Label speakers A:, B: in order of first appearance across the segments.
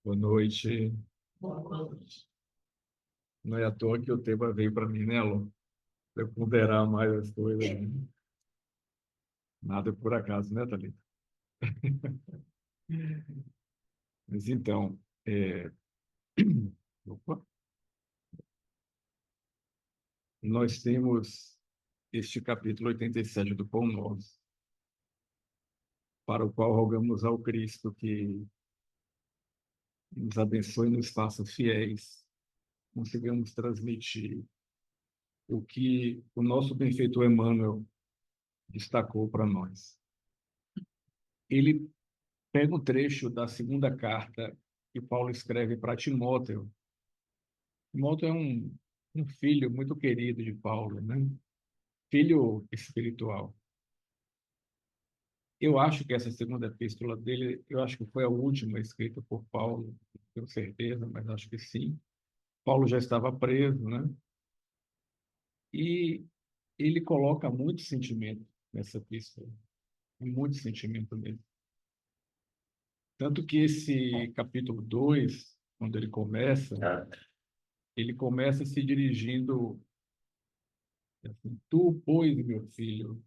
A: Boa noite. Não é à toa que o tema veio para mim, né, Alô? Para eu ponderar mais as coisas, né? Nada é por acaso, né, Thalita? Mas então, opa, nós temos este capítulo 87 do Pão Nosso, para o qual rogamos ao Cristo que nos abençoe e nos faça fiéis, consigamos transmitir o que o nosso benfeitor Emmanuel destacou para nós. Ele pega um trecho da segunda carta que Paulo escreve para Timóteo. Timóteo é um filho muito querido de Paulo, né? Filho espiritual. Eu acho que essa segunda epístola dele, eu acho que foi a última escrita por Paulo, não tenho certeza, mas acho que sim. Paulo já estava preso, né? E ele coloca muito sentimento nessa epístola, muito sentimento mesmo. Tanto que esse capítulo 2, quando ele começa se dirigindo assim, tu, pois, meu filho,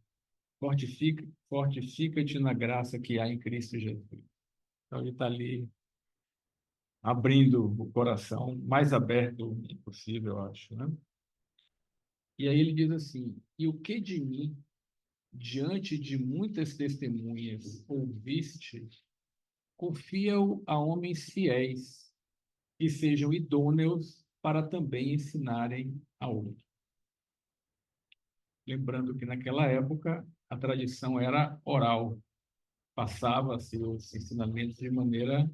A: fortifica-te na graça que há em Cristo Jesus. Então, ele está ali abrindo o coração, mais aberto possível, eu acho, né? E aí ele diz assim: e o que de mim, diante de muitas testemunhas, ouviste, confia-o a homens fiéis, que sejam idôneos para também ensinarem a outros. Lembrando que naquela época a tradição era oral, passava-se os ensinamentos de maneira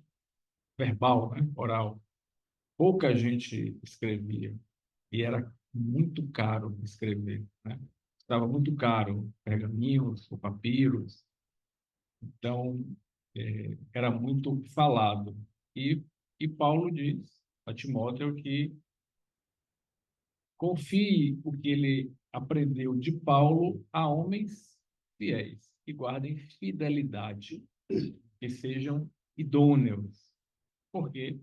A: verbal, né? Oral. Pouca gente escrevia e era muito caro escrever, né? Estava muito caro, pergaminhos, ou papiros, então era muito falado. E, e Paulo diz a Timóteo que confie o que ele aprendeu de Paulo a homens fiéis, que guardem fidelidade, que sejam idôneos. Por quê?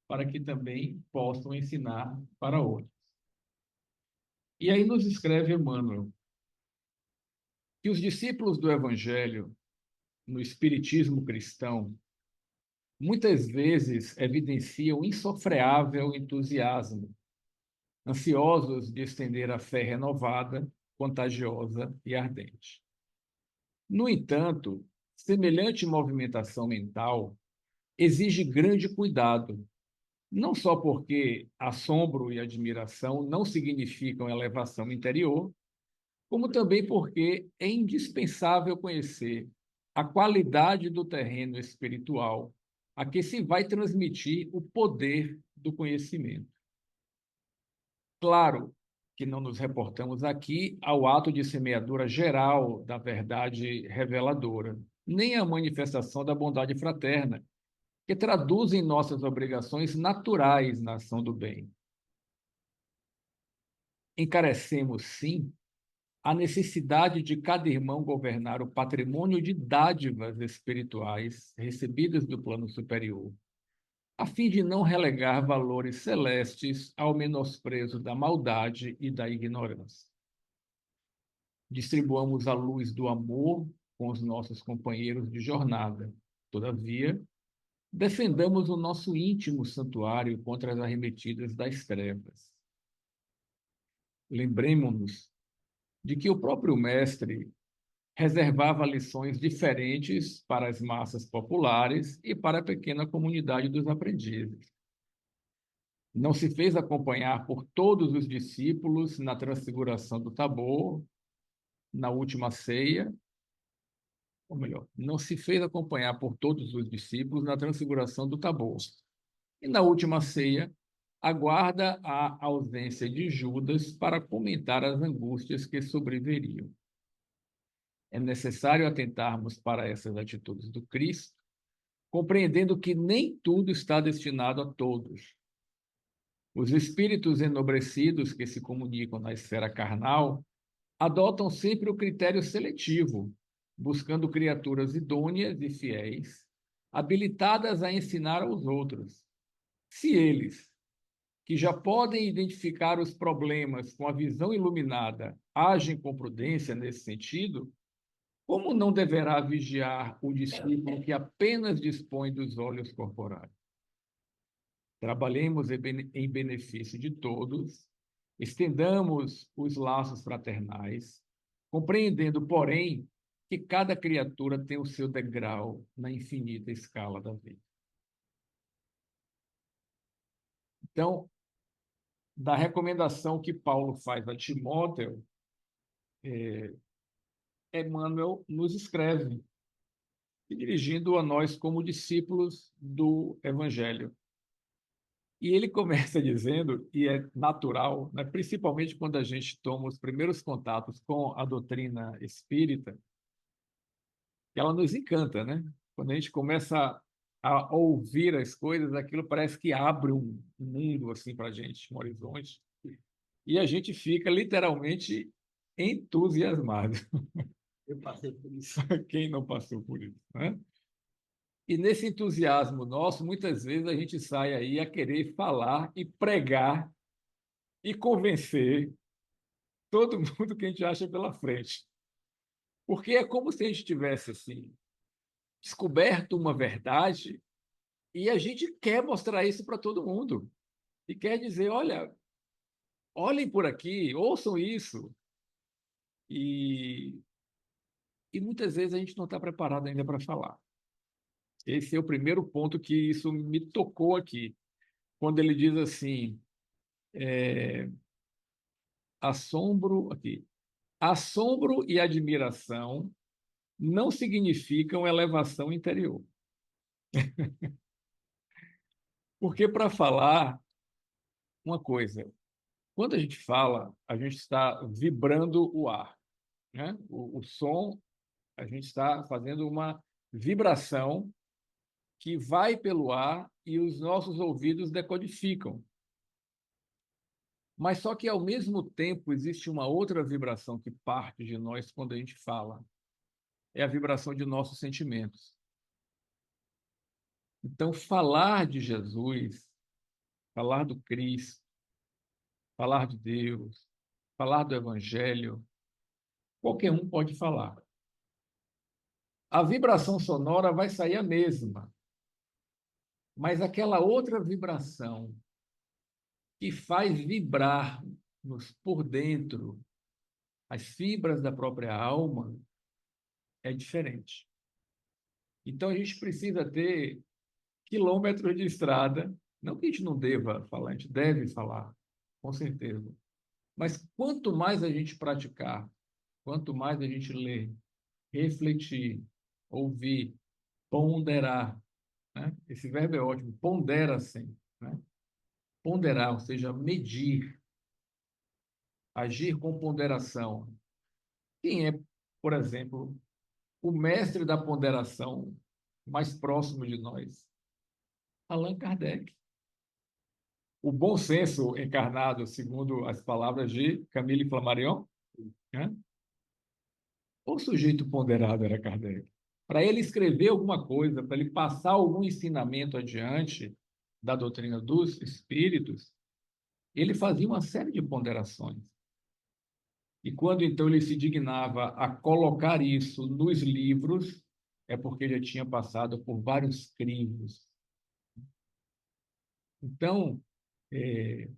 A: Para que também possam ensinar para outros. E aí nos escreve Emmanuel que os discípulos do Evangelho, no espiritismo cristão, muitas vezes evidenciam insofreável entusiasmo, ansiosos de estender a fé renovada, contagiosa e ardente. No entanto, semelhante movimentação mental exige grande cuidado, não só porque assombro e admiração não significam elevação interior, como também porque é indispensável conhecer a qualidade do terreno espiritual a que se vai transmitir o poder do conhecimento. Claro que não nos reportamos aqui ao ato de semeadura geral da verdade reveladora, nem à manifestação da bondade fraterna, que traduzem nossas obrigações naturais na ação do bem. Encarecemos, sim, a necessidade de cada irmão governar o patrimônio de dádivas espirituais recebidas do plano superior, a fim de não relegar valores celestes ao menosprezo da maldade e da ignorância. Distribuamos a luz do amor com os nossos companheiros de jornada. Todavia, defendamos o nosso íntimo santuário contra as arremetidas das trevas. Lembremos-nos de que o próprio mestre reservava lições diferentes para as massas populares e para a pequena comunidade dos aprendizes. Não se fez acompanhar por todos os discípulos na transfiguração do Tabor, na última ceia, ou melhor, não se fez acompanhar por todos os discípulos na transfiguração do Tabor. E na última ceia, aguarda a ausência de Judas para comentar as angústias que sobreviriam. É necessário atentarmos para essas atitudes do Cristo, compreendendo que nem tudo está destinado a todos. Os espíritos enobrecidos que se comunicam na esfera carnal adotam sempre o critério seletivo, buscando criaturas idôneas e fiéis, habilitadas a ensinar aos outros. Se eles, que já podem identificar os problemas com a visão iluminada, agem com prudência nesse sentido, como não deverá vigiar o discípulo que apenas dispõe dos olhos corporais? Trabalhemos em benefício de todos, estendamos os laços fraternais, compreendendo, porém, que cada criatura tem o seu degrau na infinita escala da vida. Então, da recomendação que Paulo faz a Timóteo, Emmanuel nos escreve, dirigindo a nós como discípulos do Evangelho. E ele começa dizendo, e é natural, né, principalmente quando a gente toma os primeiros contatos com a doutrina espírita, que ela nos encanta, né? Quando a gente começa a ouvir as coisas, aquilo parece que abre um mundo assim para a gente, um horizonte, e a gente fica literalmente entusiasmado.
B: Eu passei por isso.
A: Quem não passou por isso, né? E nesse entusiasmo nosso, muitas vezes a gente sai aí a querer falar e pregar e convencer todo mundo que a gente acha pela frente. Porque é como se a gente tivesse assim descoberto uma verdade e a gente quer mostrar isso para todo mundo. E quer dizer, olha, olhem por aqui, ouçam isso. E, e muitas vezes a gente não está preparado ainda para falar. Esse é o primeiro ponto que isso me tocou aqui. Quando ele diz assim, assombro, aqui, assombro e admiração não significam elevação interior. Porque para falar uma coisa, quando a gente fala, a gente está vibrando o ar, né? O som, a gente está fazendo uma vibração que vai pelo ar e os nossos ouvidos decodificam. Mas só que, ao mesmo tempo, existe uma outra vibração que parte de nós quando a gente fala. É a vibração de nossos sentimentos. Então, falar de Jesus, falar do Cristo, falar de Deus, falar do Evangelho, qualquer um pode falar. A vibração sonora vai sair a mesma, mas aquela outra vibração que faz vibrar por dentro as fibras da própria alma é diferente. Então a gente precisa ter quilômetros de estrada, não que a gente não deva falar, a gente deve falar, com certeza. Mas quanto mais a gente praticar, quanto mais a gente ler, refletir, ouvir, ponderar, né? Esse verbo é ótimo, pondera assim, né? Ponderar, ou seja, medir, agir com ponderação. Quem é, por exemplo, o mestre da ponderação mais próximo de nós? Allan Kardec. O bom senso encarnado, segundo as palavras de Camille Flammarion, né? O sujeito ponderado era Kardec. Para ele escrever alguma coisa, para ele passar algum ensinamento adiante da doutrina dos espíritos, ele fazia uma série de ponderações. E quando então ele se dignava a colocar isso nos livros, é porque ele tinha passado por vários crivos. Então, é,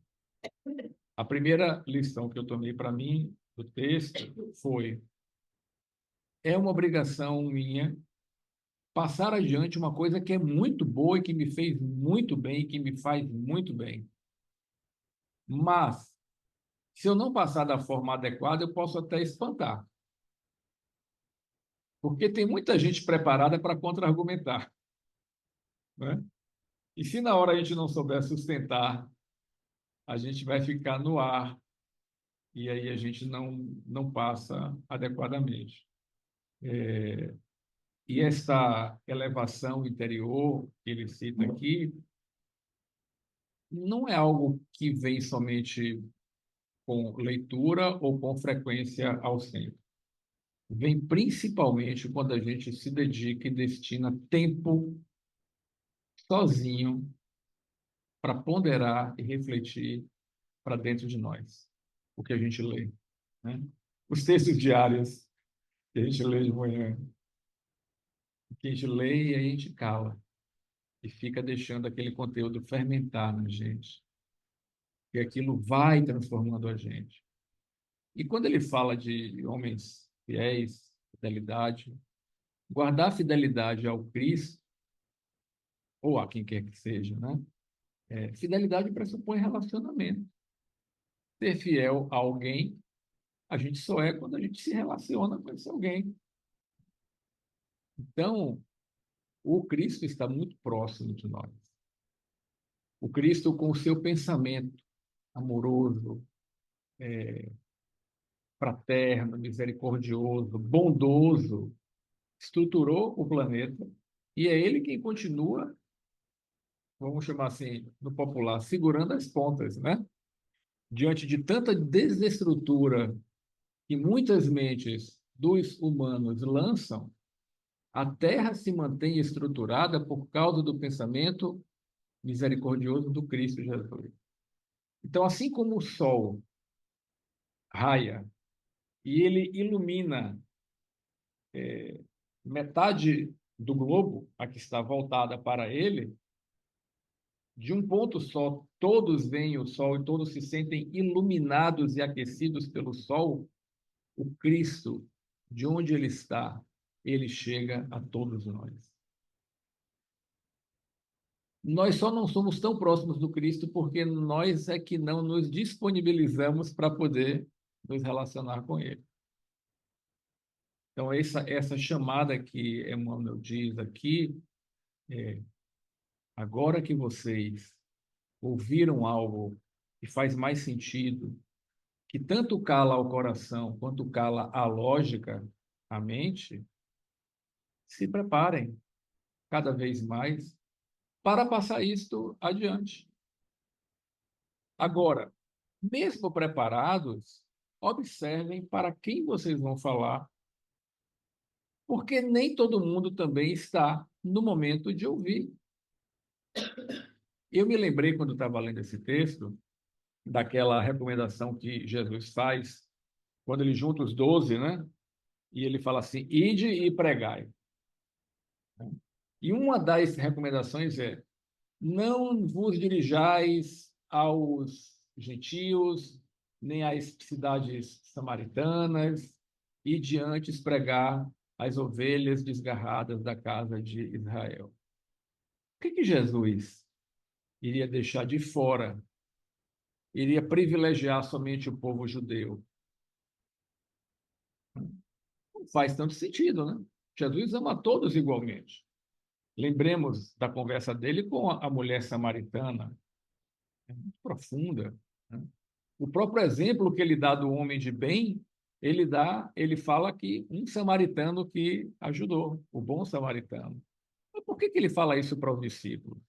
A: a primeira lição que eu tomei para mim do texto foi: é uma obrigação minha passar adiante uma coisa que é muito boa e que me fez muito bem e que me faz muito bem. Mas, se eu não passar da forma adequada, eu posso até espantar. Porque tem muita gente preparada para contra-argumentar, né? E se na hora a gente não souber sustentar, a gente vai ficar no ar e aí a gente não passa adequadamente. E essa elevação interior que ele cita aqui não é algo que vem somente com leitura ou com frequência ao centro. Vem principalmente quando a gente se dedica e destina tempo sozinho para ponderar e refletir para dentro de nós o que a gente lê, né? Os textos diários que a gente lê de manhã, que a gente lê e a gente cala e fica deixando aquele conteúdo fermentar na gente, e aquilo vai transformando a gente. E quando ele fala de homens fiéis, fidelidade, guardar fidelidade ao Cristo, ou a quem quer que seja, né? Fidelidade pressupõe relacionamento. Ser fiel a alguém, a gente só é quando a gente se relaciona com esse alguém. Então, o Cristo está muito próximo de nós. O Cristo, com o seu pensamento amoroso, fraterno, misericordioso, bondoso, estruturou o planeta e é ele quem continua, vamos chamar assim, no popular, segurando as pontas, né? Diante de tanta desestrutura que muitas mentes dos humanos lançam, a Terra se mantém estruturada por causa do pensamento misericordioso do Cristo Jesus. Então, assim como o Sol raia e ele ilumina metade do globo, a que está voltada para ele, de um ponto só, todos veem o Sol e todos se sentem iluminados e aquecidos pelo Sol, o Cristo, de onde ele está, ele chega a todos nós. Nós só não somos tão próximos do Cristo porque nós é que não nos disponibilizamos para poder nos relacionar com ele. Então, essa chamada que Emmanuel diz aqui, agora que vocês ouviram algo que faz mais sentido, que tanto cala ao coração quanto cala a lógica, a mente, se preparem cada vez mais para passar isto adiante. Agora, mesmo preparados, observem para quem vocês vão falar, porque nem todo mundo também está no momento de ouvir. Eu me lembrei, quando estava lendo esse texto, daquela recomendação que Jesus faz, quando ele junta os 12, né? E ele fala assim: ide e pregai. E uma das recomendações é: não vos dirijais aos gentios, nem às cidades samaritanas, e diante pregar as ovelhas desgarradas da casa de Israel. O que Jesus iria deixar de fora? Iria privilegiar somente o povo judeu? Não faz tanto sentido, né? Jesus ama todos igualmente. Lembremos da conversa dele com a mulher samaritana, é muito profunda, né? O próprio exemplo que ele dá do homem de bem, ele fala que um samaritano que ajudou, o bom samaritano. Mas por que ele fala isso para os discípulos?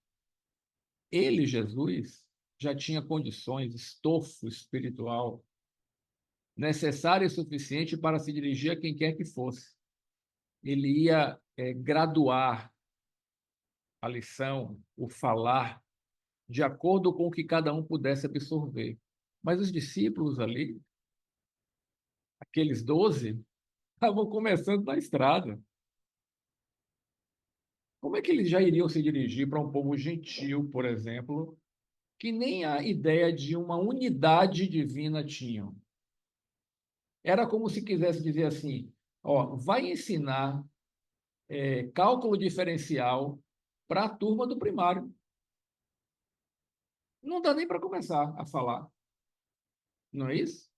A: Ele, Jesus, já tinha condições, estofo espiritual necessário e suficiente para se dirigir a quem quer que fosse. Ele ia graduar a lição, o falar, de acordo com o que cada um pudesse absorver. Mas os discípulos ali, aqueles 12, estavam começando na estrada. Como é que eles já iriam se dirigir para um povo gentil, por exemplo, que nem a ideia de uma unidade divina tinham? Era como se quisesse dizer assim: ó, vai ensinar cálculo diferencial para a turma do primário. Não dá nem para começar a falar, não é isso?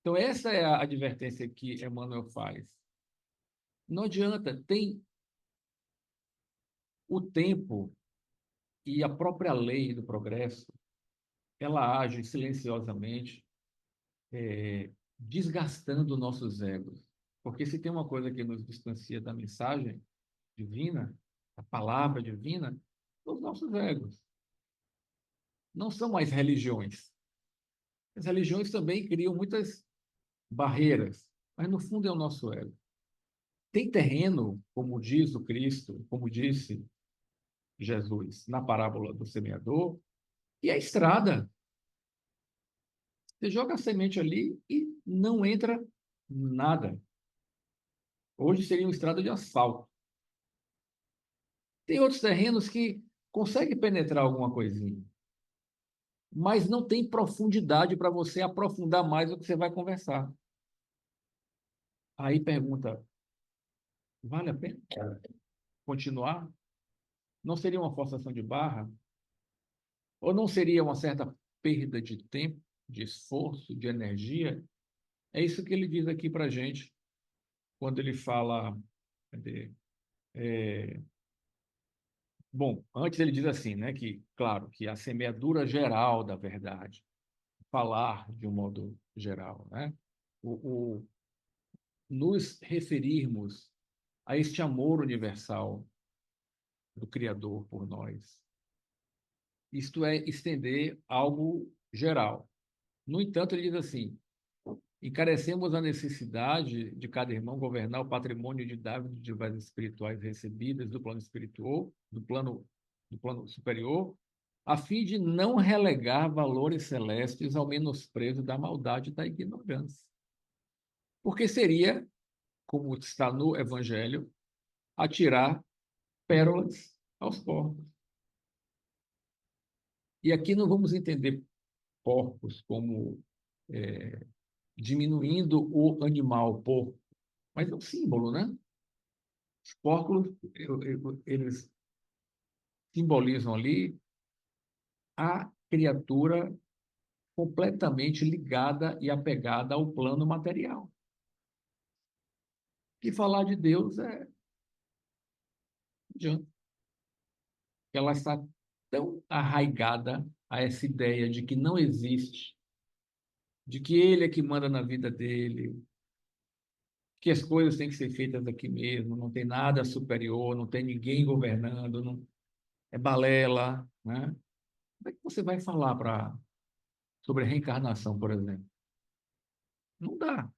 A: Então, essa é a advertência que Emmanuel faz. Não adianta, tem o tempo e a própria lei do progresso, ela age silenciosamente, desgastando nossos egos. Porque se tem uma coisa que nos distancia da mensagem divina, da palavra divina, são os nossos egos. Não são mais religiões. As religiões também criam muitas barreiras, mas no fundo é o nosso ego. Tem terreno, como diz o Cristo, como disse Jesus na parábola do semeador, e a estrada. Você joga a semente ali e não entra nada. Hoje seria uma estrada de asfalto. Tem outros terrenos que conseguem penetrar alguma coisinha, mas não tem profundidade para você aprofundar mais o que você vai conversar. Aí pergunta, vale a pena continuar? Não seria uma forçação de barra? Ou não seria uma certa perda de tempo, de esforço, de energia? É isso que ele diz aqui para a gente, quando ele fala. Cadê? Bom, antes ele diz assim, né, que, claro, que a semeadura geral da verdade, falar de um modo geral, né, o nos referirmos a este amor universal do Criador por nós, isto é estender algo geral. No entanto, ele diz assim: encarecemos a necessidade de cada irmão governar o patrimônio de dádivas espirituais recebidas do plano espiritual, do plano superior, a fim de não relegar valores celestes ao menosprezo da maldade e da ignorância. Porque seria, como está no Evangelho, atirar pérolas aos porcos. E aqui não vamos entender porcos como diminuindo o animal porco, mas é um símbolo, né? Os porcos, eles simbolizam ali a criatura completamente ligada e apegada ao plano material. E falar de Deus é adianta. Ela está tão arraigada a essa ideia de que não existe, de que ele é que manda na vida dele, que as coisas têm que ser feitas aqui mesmo, não tem nada superior, não tem ninguém governando, não, é balela, né? Como é que você vai falar sobre reencarnação, por exemplo? Não dá.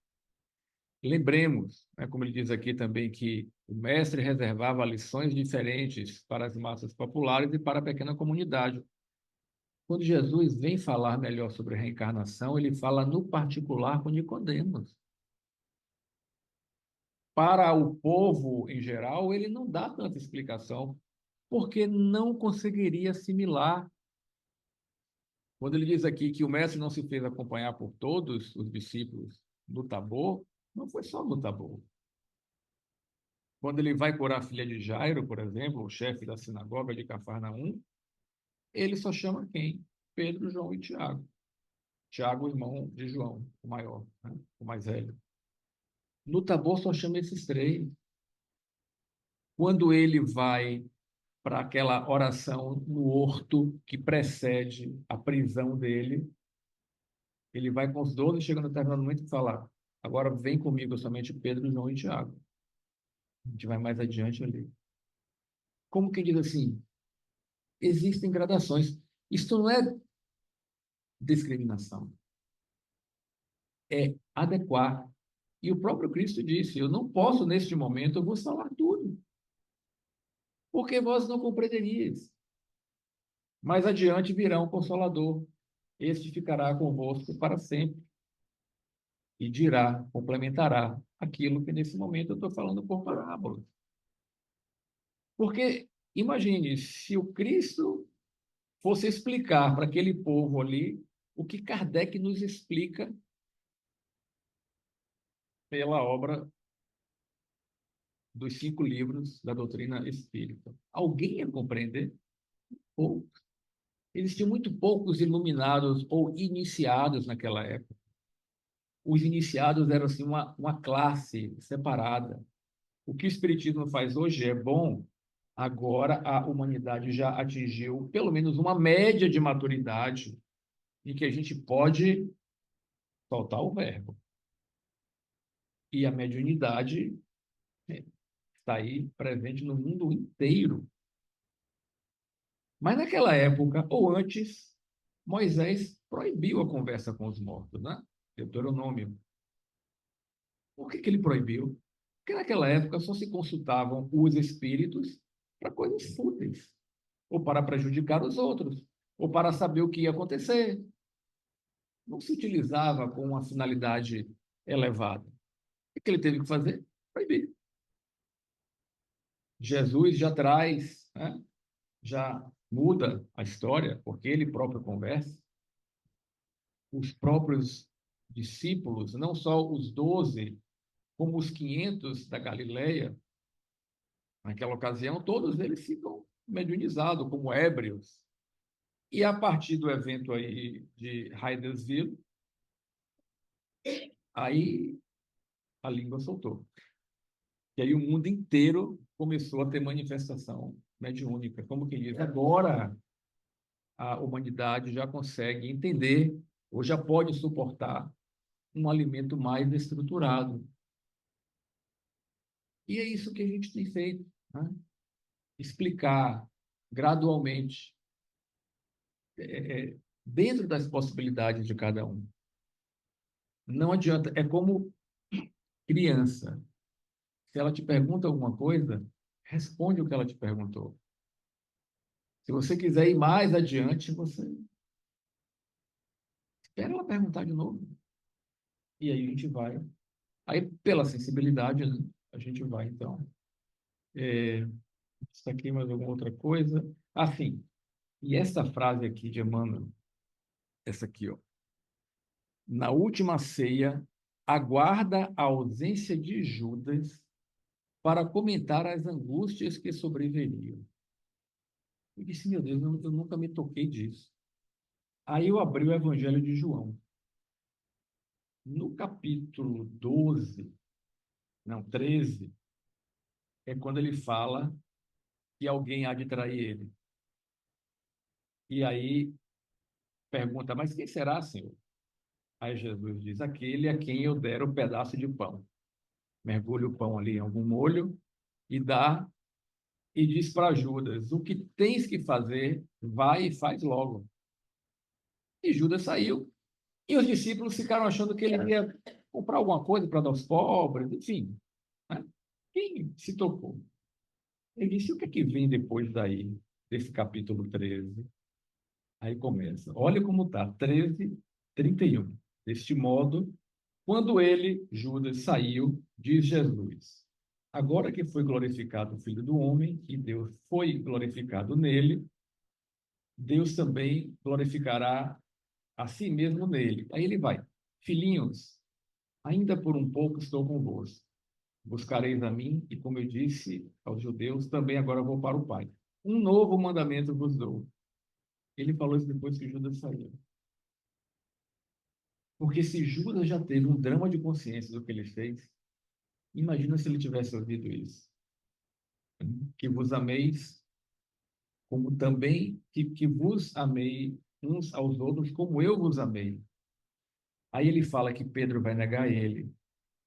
A: Lembremos, né, como ele diz aqui também, que o mestre reservava lições diferentes para as massas populares e para a pequena comunidade. Quando Jesus vem falar melhor sobre reencarnação, ele fala no particular com Nicodemos. Para o povo em geral, ele não dá tanta explicação, porque não conseguiria assimilar. Quando ele diz aqui que o mestre não se fez acompanhar por todos os discípulos no Tabor, não foi só no Tabor. Quando ele vai curar a filha de Jairo, por exemplo, o chefe da sinagoga de Cafarnaum, ele só chama quem? Pedro, João e Tiago. Tiago, irmão de João, o maior, né? O mais velho. No Tabor só chama esses três. Quando ele vai para aquela oração no horto que precede a prisão dele, ele vai com os 12, chega no determinado momento e fala: agora vem comigo somente Pedro, João e Tiago. A gente vai mais adiante ali. Como quem diz assim, existem gradações. Isto não é discriminação, é adequar. E o próprio Cristo disse: eu não posso, neste momento, eu vos falar tudo, porque vós não compreenderíeis. Mais adiante virá um Consolador, este ficará convosco para sempre e dirá, complementará aquilo que nesse momento eu estou falando por parábola. Porque, imagine, se o Cristo fosse explicar para aquele povo ali o que Kardec nos explica pela obra dos 5 livros da doutrina espírita. Alguém ia compreender? Ou existiam muito poucos iluminados ou iniciados naquela época. Os iniciados eram assim uma classe separada. O que o Espiritismo faz hoje é bom, agora a humanidade já atingiu pelo menos uma média de maturidade em que a gente pode soltar o verbo. E a mediunidade está aí presente no mundo inteiro. Mas naquela época, ou antes, Moisés proibiu a conversa com os mortos, né? Deuteronômio. Por que ele proibiu? Porque naquela época só se consultavam os espíritos para coisas fúteis. ou para prejudicar os outros, ou para saber o que ia acontecer. Não se utilizava com uma finalidade elevada. O que ele teve que fazer? Proibir. Jesus já traz, né? Já muda a história, porque ele próprio conversa. Os próprios discípulos, não só os 12, como os 500 da Galileia, naquela ocasião, todos eles ficam mediunizados, como ébrios. E a partir do evento aí de Hydesville, aí a língua soltou. E aí o mundo inteiro começou a ter manifestação mediúnica. Como que diz, agora a humanidade já consegue entender, ou já pode suportar um alimento mais estruturado. E é isso que a gente tem feito, né? Explicar gradualmente, dentro das possibilidades de cada um. Não adianta, é como criança. Se ela te pergunta alguma coisa, responde o que ela te perguntou. Se você quiser ir mais adiante, você espera ela perguntar de novo. E aí a gente vai. Aí, pela sensibilidade, né, a gente vai, então. Isso aqui, mais alguma outra coisa? Assim, e essa frase aqui de Emmanuel, essa aqui, ó. Na última ceia, aguarda a ausência de Judas para comentar as angústias que sobreviriam. Eu disse, meu Deus, eu nunca me toquei disso. Aí eu abri o Evangelho de João. No capítulo 12, não, 13, é quando ele fala que alguém há de trair ele. E aí pergunta, mas quem será, Senhor? Aí Jesus diz, aquele a quem eu der o pedaço de pão. Mergulha o pão ali em algum molho e dá, e diz para Judas, o que tens que fazer, vai e faz logo. E Judas saiu. E os discípulos ficaram achando que ele ia comprar alguma coisa para dar aos pobres, enfim. Né? Quem se tocou? Ele disse, o que é que vem depois daí, desse capítulo 13? Aí começa. Olha como está, 13, 31. Deste modo, quando ele, Judas, saiu, diz Jesus, agora que foi glorificado o Filho do Homem, e Deus foi glorificado nele, Deus também glorificará a si mesmo nele. Aí ele vai. Filhinhos, ainda por um pouco estou convosco. Buscareis a mim, e como eu disse aos judeus, também agora vou para o Pai. Um novo mandamento vos dou. Ele falou isso depois que Judas saiu. Porque se Judas já teve um drama de consciência do que ele fez, imagina se ele tivesse ouvido isso. Que vos ameis, como também que vos amei uns aos outros, como eu vos amei. Aí ele fala que Pedro vai negar ele.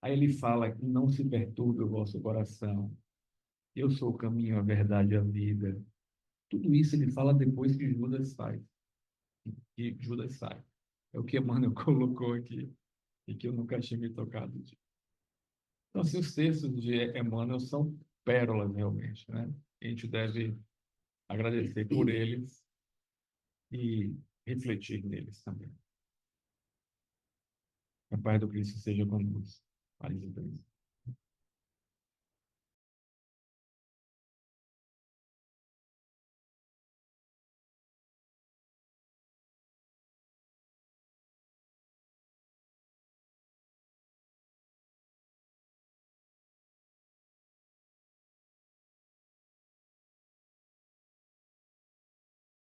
A: Aí ele fala que não se perturbe o vosso coração. Eu sou o caminho, a verdade e a vida. Tudo isso ele fala depois que Judas sai. Que Judas sai. É o que Emmanuel colocou aqui e que eu nunca tinha me tocado disso. Então, assim, os textos de Emmanuel são pérolas realmente, né? A gente deve agradecer por eles e refletir neles também. A paz do Cristo seja conosco. Paz e bem.